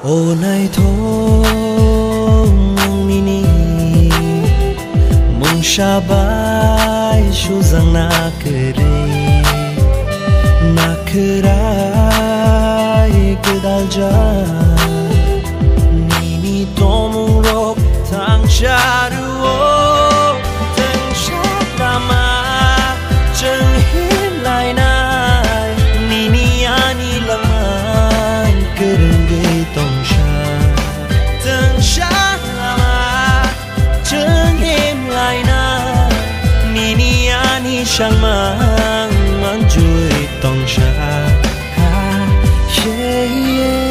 Ô này thôi nini mong shabai shu zang na kerai kedal ja nini tomung rok tang sharu tang shatama cheng hin lai nai nini ani laman kereng tong sha tang sha ma cheng em lai na nini ani shang mang man chui tong sha ha yeah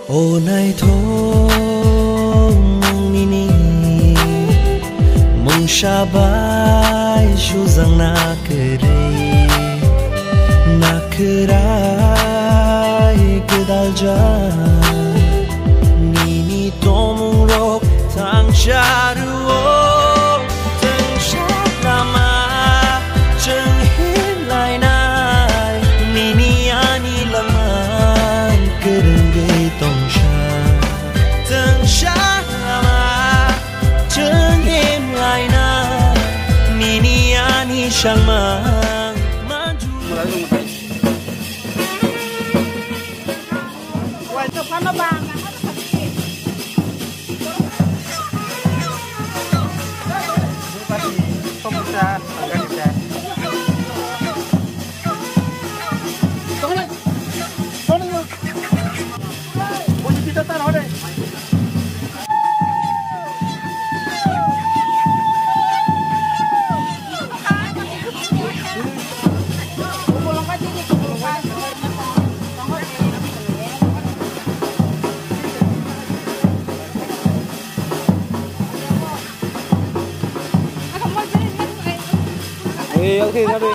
Ô này thôi nini mong shabai shu zang na kerai kedal ja nini tomung rok tang sharu tang shatama cheng hin lai nai nini ani laman kereng tong sha tang sha ma cheng em lai na nini ani shang mang man ju Quay cho nó bang không ra agak bisa Ông thì sao đi?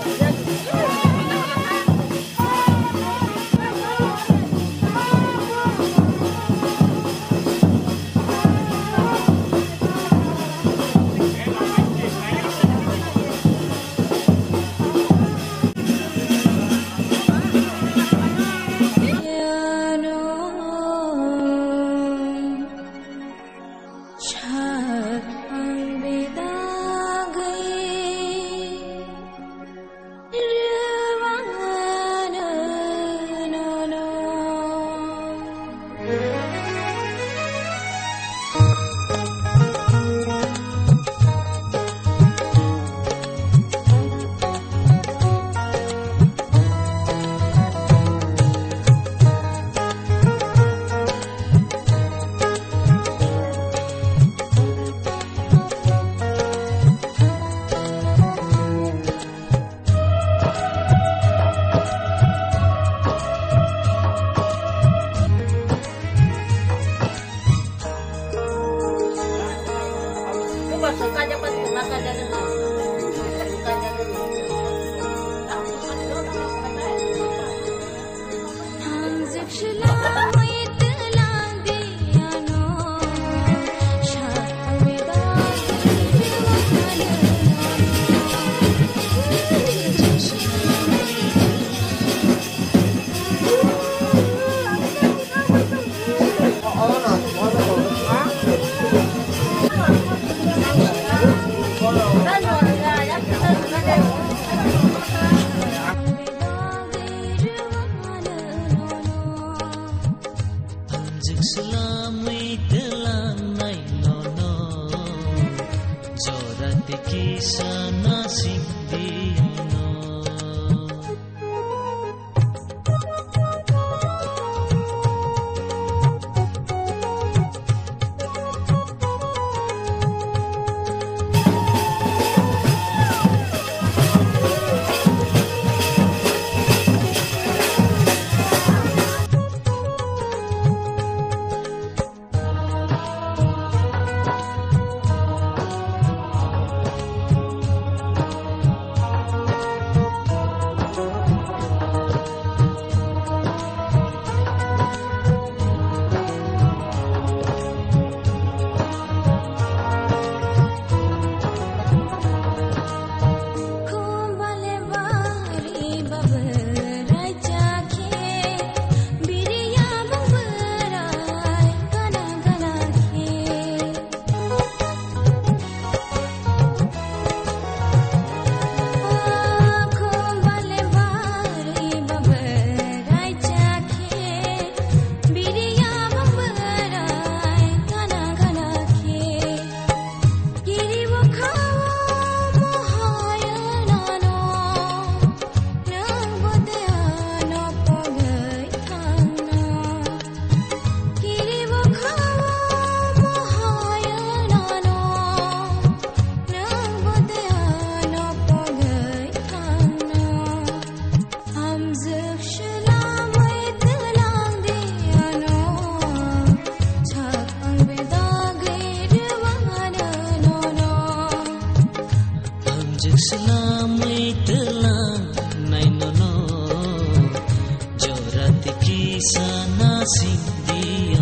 sana sindiano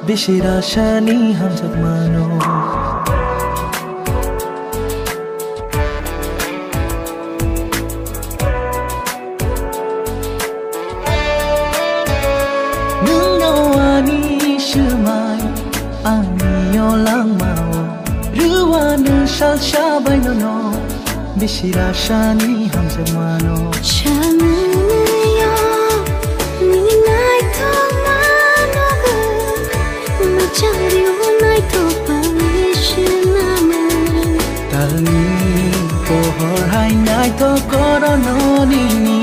Bishira shani ham sab mano Nung ani shumai ani yolang mao ruanu shal shabai no Bishira shani ham sab mano to korono ni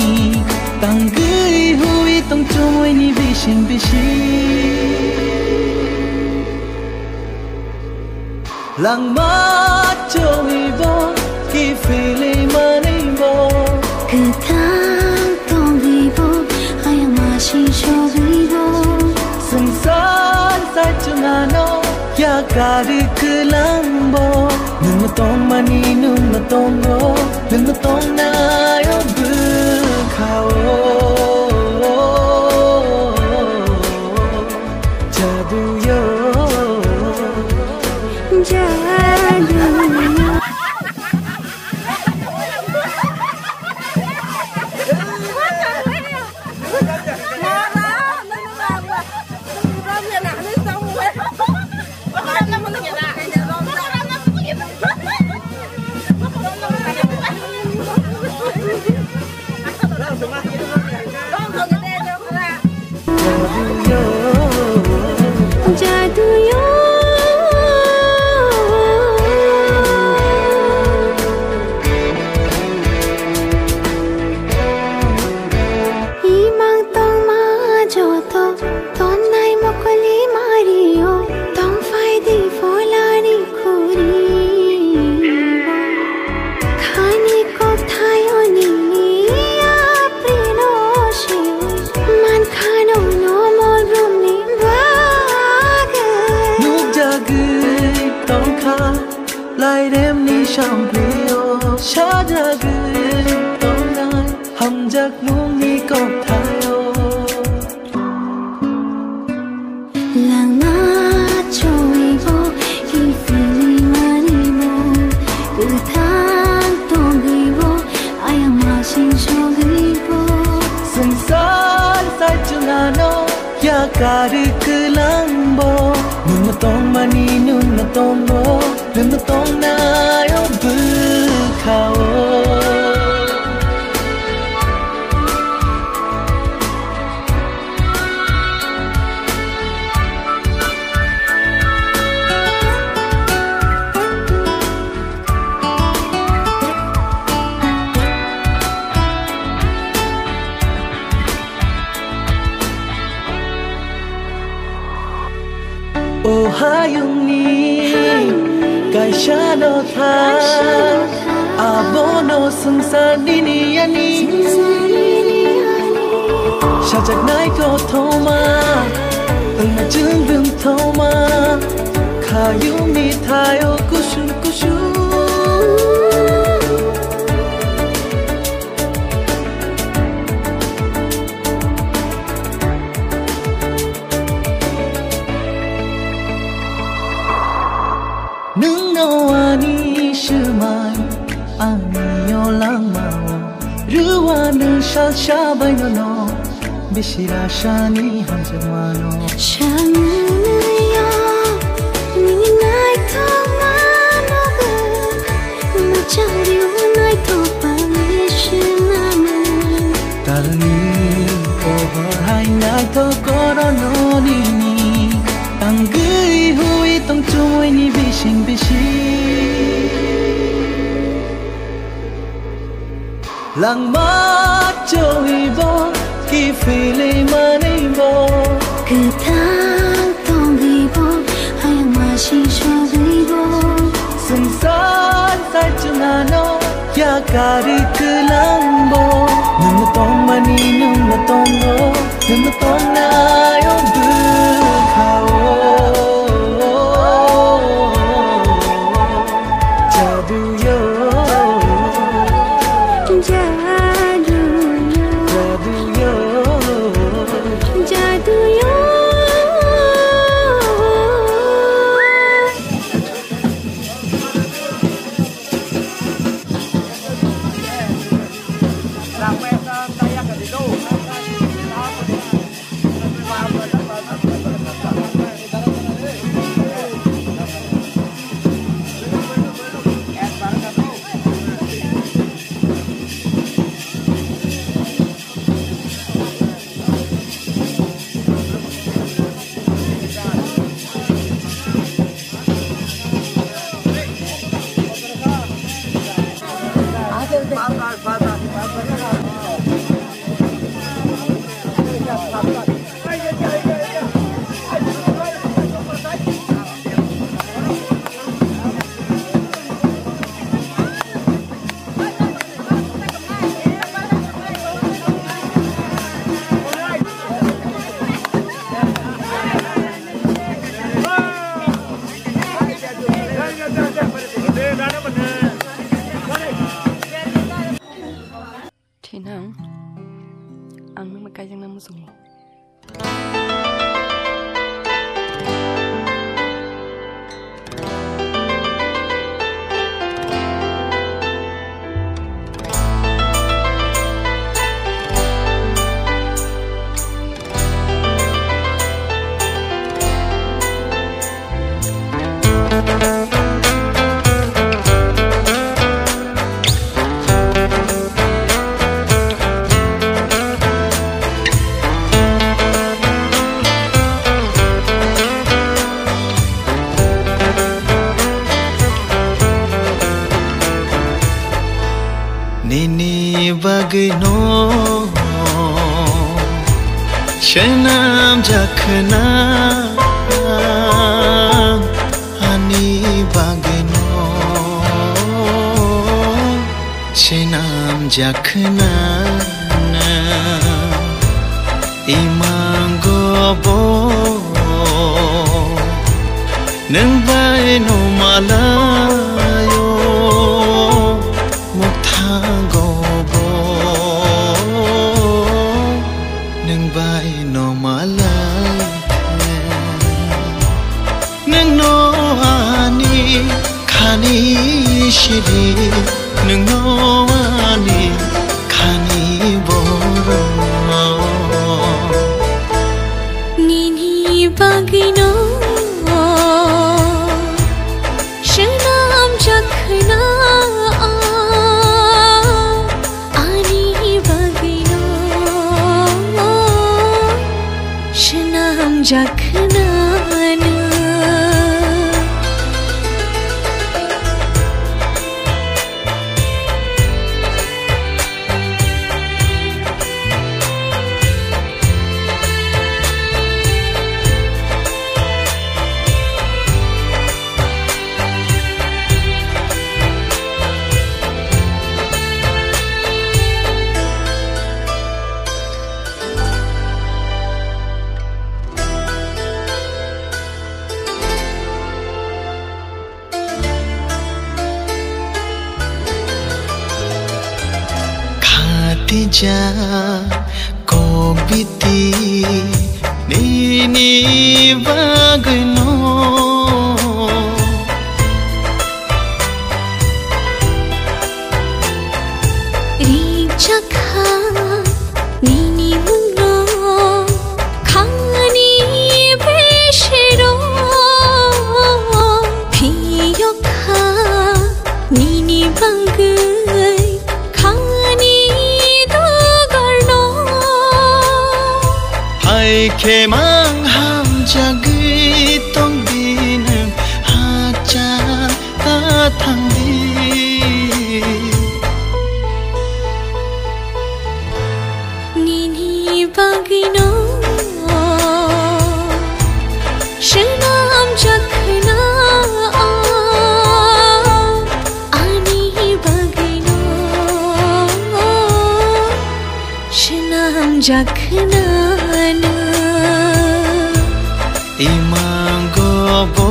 tanggui hui tong chumui ni bishin bishin Lang ma jowi bo ki feeling mani bo 그탕 동기보 하얀맛이 쇼기보 Sungsan sa chungano ya kari kelang bo Nung tong mani nung tong bo Nung tong na yo bukao Jadu yo Lai đêm ni sham pleo sha jage tong nai ham jak nung ni kop thayo lang na choi bo ki feeling mani bo 그탕 동기보 하얀맛이 쇼기보 Sungsan sa chungano ya kari kelang bo Nung tong mani nung tong bo Nung tong na yo bukao Oh hayung ni kai sha no tha abono sungsan ni ani sha jak nai ko thoma ung chung dung thoma khayung ni thayo kushu kushu Nung no ani shumai ani yo lang mao ruwa nu sha sha bai no no bishira shani ham jamano 샤무야 미니 나이트 마노그 무자리오 나이트 발리시나무 Tarni over hai nai to korono ni ni Tanggui hui tong chui ni bishin bishin Lang ma chui bo ki feeling mani bo 그탕 동기보 하얀맛이 쇼기보 Sungsan sa chungano ya kari kelang bo Nung tong mani nung tong bo Nung tong na yo bukao Jadu yo 자두요 Làm em tay ăn ở đi đâu. bagno Shenam jakhna Ani bagno Shenam jakhna Imango bo Nang bai no malayo Muktango bo Nang bai no malayo Nang no ani khani shiri Nang no ani khani boro Nini bagino Shenam jakhna Ani bagino Shenam jakhna Tija kobiti nini bagno Rinchakha nini muno khani beshero phiyokha nini bangai khani Ke mang ham jagi tong din ha cha ta thang di Nini bagino Shenam jakhna Ani bagino Shenam jakhna Imango bo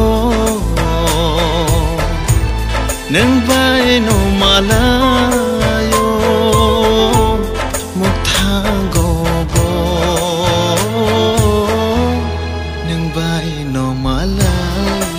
Nang bai no malayo Muktango bo Nang bai no malayo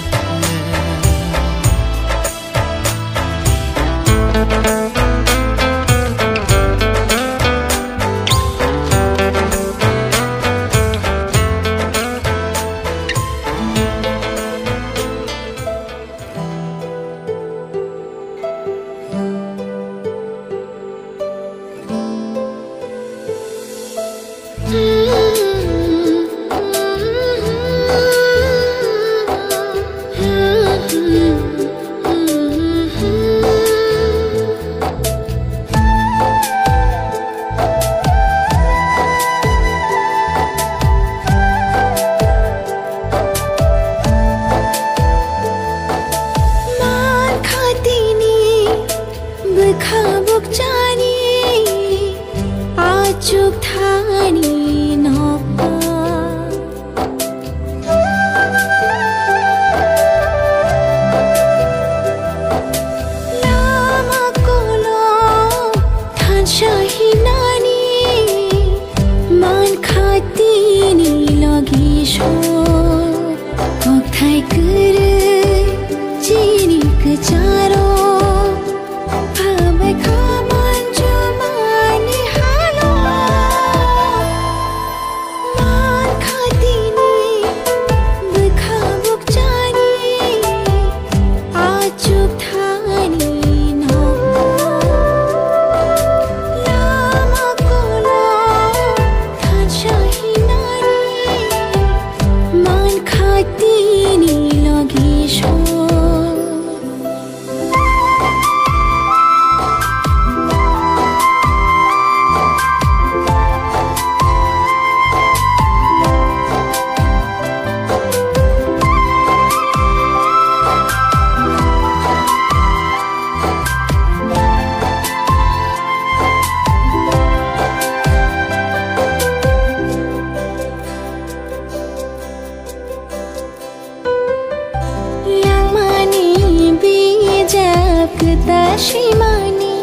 जागता शिमानी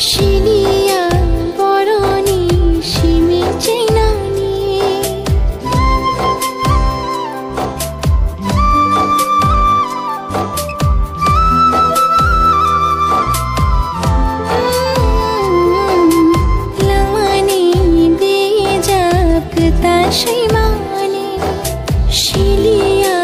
शिलिया बरनी शिमी चैनानी लमानी दे जागता शिमानी शिलिया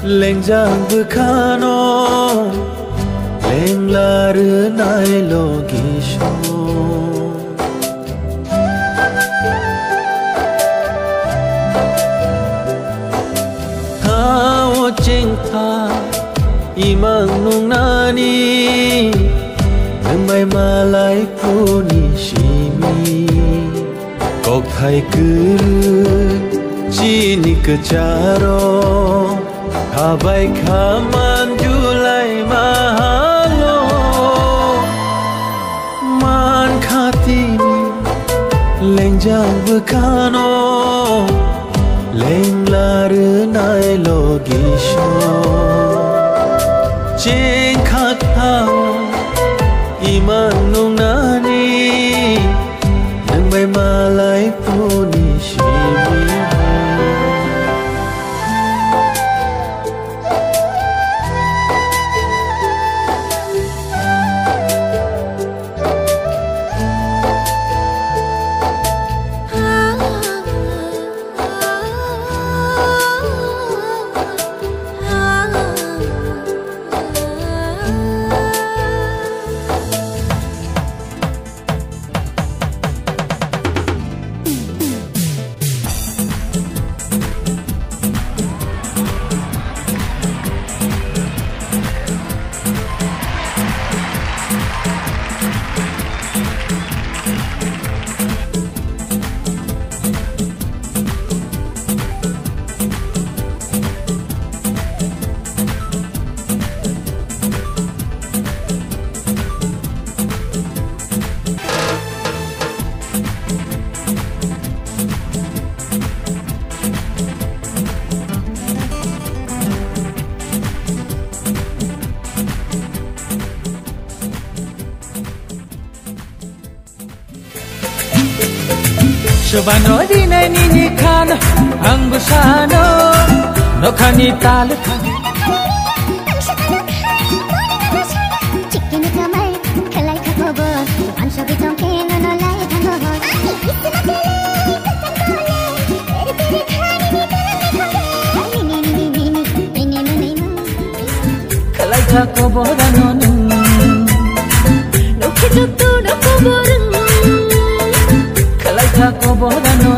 Lengjang bekano lenglar nai logisho Hao cengta imang nung nani Nemai malai puni shimi Kok thai guru chini kecaro Habai kaman julai mahalo Man khatini lengjang bekano Lenglar nai logisho Jeng khak hawa imang nung nani Nang bay malai puni shimi Shobano dinai nini khano angusano no khani tal khani chicken kamai khalai khabobo ansho bitom ke no no lai thango khalai khabobo dano no khito no khabobo Khalai khabobo dano